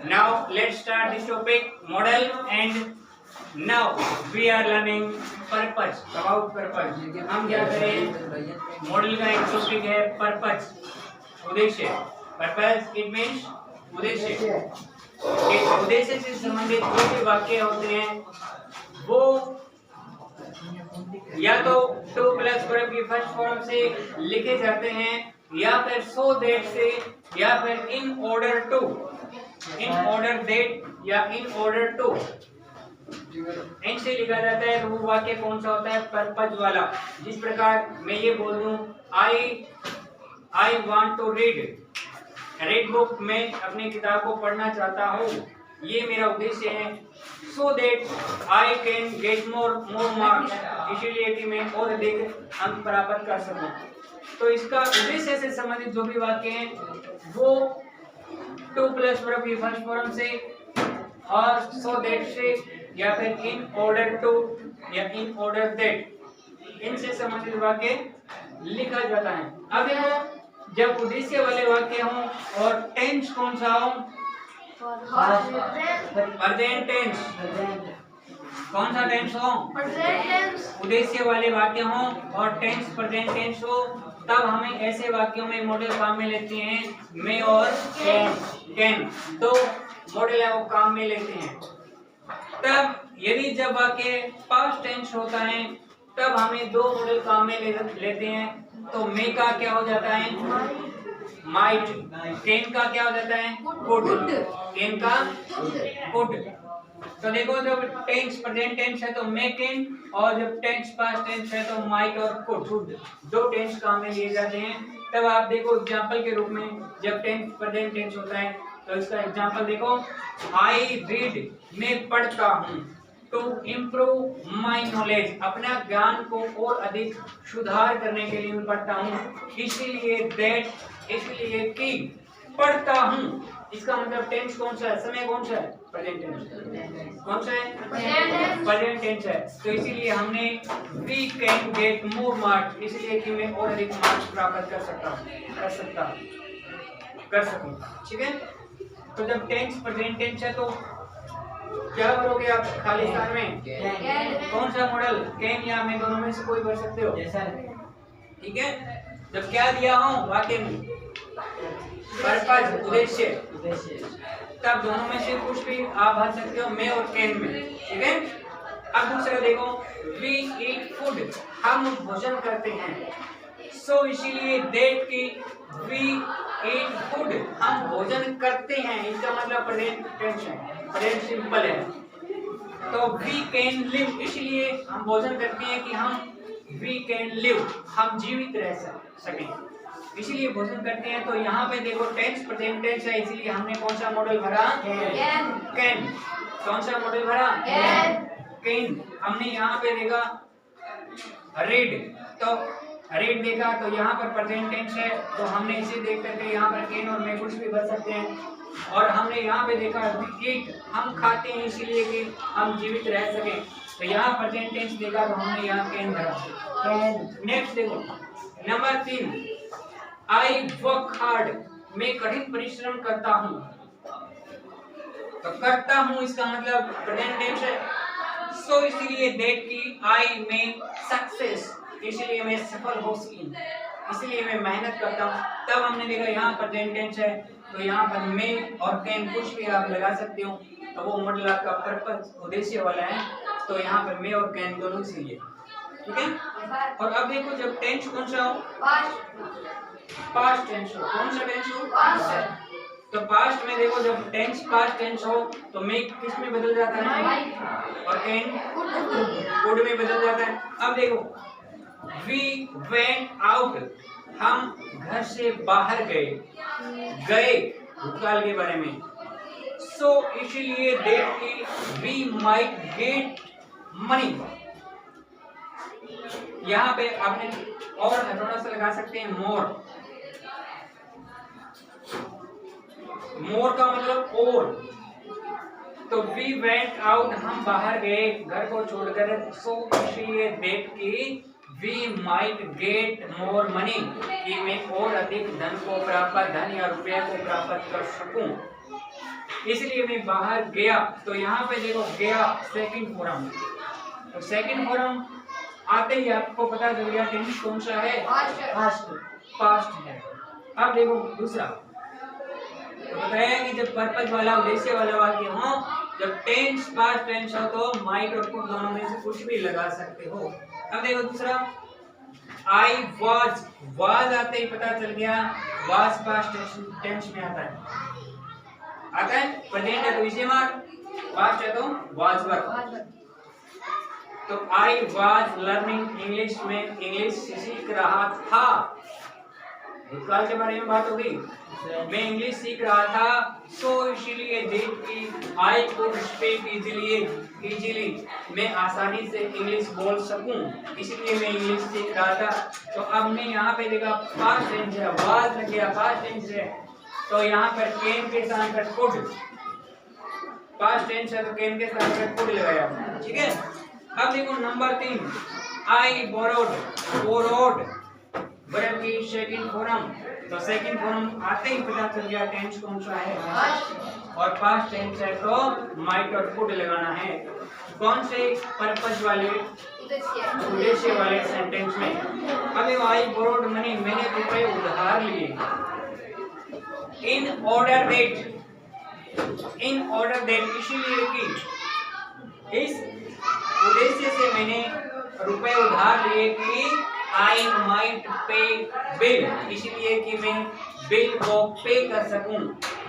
Now let's start this topic model, and now we are learning purpose, about purpose. हम क्या करें? Model का एक टॉपिक है पर्पस, उद्देश्य। पर्पस इट मीन्स उद्देश्य। उद्देश्य से संबंधित जो भी वाक्य होते हैं वो या तो टू प्लस वर्ब की फर्स्ट फॉर्म से लिखे जाते हैं, या फिर सो दैट से, या फिर in order to, in order that या इन ऑर्डर टू इनसे लिखा जाता है। तो वो वाक्य कौन सा होता है? पर्पज वाला। जिस प्रकार मैं ये बोल दूं I want to read book, मैं अपनी किताब को पढ़ना चाहता हूँ, ये मेरा उद्देश्य है। So that I can get more marks, इसीलिए कि मैं और अधिक अंक प्राप्त कर सकूं। तो इसका उद्देश्य से संबंधित जो भी वाक्य हैं वो टू प्लस वर्ब की फर्स्ट फॉर्म से और सो दैट से, या फिर इन ऑर्डर टू या इन ऑर्डर दैट, इनसे संबंधित वाक्य लिखा जाता है। अब देखो, जब उद्देश्य वाले वाक्य हों और टेंस कौन सा हो? Present tense. कौन सा टेंस हो? उद्देश्य वाले वाक्य हों और टेंस प्रेजेंट टेंस हो, तब हमें ऐसे वाक्यों में मॉडल काम में लेते हैं मे और कैन। तो मॉडल है वो काम में लेते हैं। तब यदि जब वाक्य पास्ट टेंस होता है तब हमें दो मॉडल काम में लेते हैं। तो मे का क्या हो जाता है? माइट। कैन का क्या हो जाता है? कुड। कैन का कुड। तो देखो, जब टेंस प्रेजेंट टेंस है तो मे कैन, और जब टेंस पास्ट टेंस है तो माइट और कुड, दो टेंस काम में लिए जाते हैं। तब आप देखो एग्जांपल के रूप में, जब टेंस प्रेजेंट टेंस होता है तो इसका एग्जांपल देखो, आई रीड, मैं पढ़ता हूँ, टू इम्प्रूव माई नॉलेज, अपना ज्ञान को और अधिक सुधार करने के लिए मैं पढ़ता हूँ, इसलिए दैट, इसलिए कि पढ़ता हूँ। इसका मतलब टेंस कौन सा है? समय कौन सा है? Present tense. कौन सा है? प्रेजेंट टेंस है। तो इसीलिए हमने we can get more marks, इसलिए कि मैं और अधिक मार्क्स प्राप्त कर सकूं। ठीक है। तो जब टेंस प्रेजेंट टेंस है तो क्या करोगे आप खाली स्थान में? कौन सा मॉडल? कैन या मैं, दोनों में से कोई भर सकते हो। ठीक है। जब क्या दिया हो वाक्य में? पर्पस, उद्देश्य, तब दोनों में से कुछ भी आप भर सकते हो, मे और कैन में। ठीक है। अब दूसरा देखो, वी ईट फूड, हम भोजन करते हैं। सो इसीलिए दैट की वी ईट फूड, हम भोजन करते हैं, इसका मतलब प्रेजेंट टेंस है, प्रेजेंट सिंपल है। तो वी कैन लिव, इसलिए हम भोजन करते हैं कि हम वी कैन लिव, हम जीवित रह सकें, इसीलिए भोजन करते हैं। तो यहाँ पे देखो टेंस प्रेजेंट टेंस है, इसीलिए हमने कौन सा मॉडल भरा? कैन। कौन सा मॉडल भरा? कैन। हमने यहाँ पे देखा रीड, तो रीड देखा तो यहाँ पर प्रेजेंट टेंस है, तो हमने इसे देख करके यहाँ पर कैन और मैं कुछ भी भर सकते हैं। और हमने यहाँ पे देखा ईट, हम खाते हैं इसीलिए कि हम जीवित रह सकें, तो यहाँ प्रेजेंट टेंस देखा तो हमने यहाँ कैन भरा। नेक्स्ट देखो, नंबर 3, आई वर्क हार्ड, मैं कठिन परिश्रम करता हूँ। तो करता हूँ इसका मतलब प्रेजेंट टेंस है। सो इसीलिए दैट की आई में सक्सेस, इसलिए मैं सफल हो सकी, इसलिए मैं मेहनत करता हूँ। तब हमने देखा यहाँ प्रेजेंट टेंस है, तो यहाँ पर मैं और कैन कुछ भी आप लगा सकते हो, तो वो मॉडल आपका पर्पस, उद्देश्य वाला है। तो यहाँ पर मैं और कैन दोनों चाहिए। ठीक है। और अब देखो, जब टेंस कौन सा हो? पास्ट टेंस हो। कौन सा टेंस हो? तो पास्ट में देखो, जब टेंस पास्ट टेंस हो तो मैं किस में बदल जाता है? और कैन कुड में बदल जाता है। अब देखो, वी वेंट आउट, हम घर से बाहर गए भूतकाल के बारे में। सो इसलिए दैट की वी माइट गेट मनी, यहाँ पे आपने और थोड़ा सा लगा सकते हैं मोर। मोर का मतलब और। तो वी वेंट आउट, हम बाहर गए घर को छोड़कर। सो इसलिए दैट की we might get more money, कि मैं और अधिक धन को प्राप्त, धन या रुपये को प्राप्त कर सकूं। इसलिए मैं बाहर गया। तो यहाँ पे देखो गया सेकंड फॉर्म, तो सेकंड फॉर्म आते ही आपको पता चल गया टेंस कौन सा है, पास्ट है। अब देखो दूसरा, तो बताया कि जब पर्पस वाला उद्देश्य वाला वाक्य हो, जब टेंस पास्ट टेंस हो तो माइट और कुड दोनों में से कुछ भी लगा सकते हो। अब देखो दूसरा, आई वाज आते ही पता चल गया वाज पास्ट टेंस में आता है प्रेजेंट है तो इसे मार, पास्ट है तो वाज वर्ब। तो आई वाज लर्निंग इंग्लिश में इंग्लिश सीख रहा था, भूतकाल के बारे में बात हो गई, मैं इंग्लिश सीख रहा था, सो इसीलिए आई कुड स्पीक इजीली, मैं आसानी से इंग्लिश बोल सकूं, इसलिए मैं इंग्लिश सीख रहा था। तो अब मैं यहाँ पे देखा पास्ट टेंस है, वाज लग गया पास्ट टेंस है, तो यहाँ पर कैन के स्थान पर कुड, पास्ट टेंस है तो कैन के स्थान पर कुड लगाया, ठीक है। अब देखो नंबर 3, आई बोरोड वर्ब की सेकंड फॉर्म, तो सेकंड फॉर्म आते ही पता चल गया टेंस कौन सा है, और पास्ट टेंस है तो माइट और कुड लगाना है। कौन से पर्पस वाले उद्देश्य वाले सेंटेंस में। अब देखो आई बोरोड मनी, मैंने रुपए उधार लिए, इन ऑर्डर दैट इसीलिए कि इस उद्देश्य से मैंने रुपए उधार लिए कि आई माइट पे बिल, इसलिए कि मैं बिल को पे कर सकूं,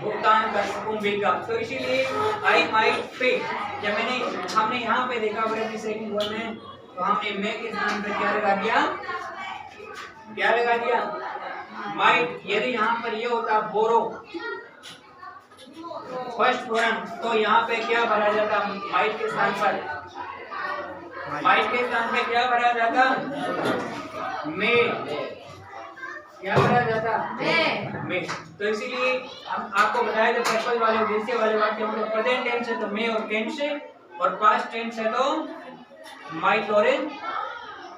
भुगतान कर सकूं बिल का, तो इसीलिए आई माइट पे। जब हमने यहाँ पे देखा वर्ब सेकंड फॉर्म में, तो हमने मैं के स्थान पे क्या लगा दिया, माइट। यदि यहाँ पर ये होता बोरो फर्स्ट फॉर्म, तो यहाँ पे क्या भरा जाता, माइट के स्थान पर, माइट के स्थान पे क्या भरा जाता, में, क्या भरा जाता, में। तो इसीलिए हम आपको बताया जब पर्पस वाले उद्देश्य वाले वाक्य में प्रेजेंट टेंस है तो में और कैन से, और पास्ट टेंस है तो माइट और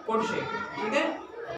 कुड से, ठीक है।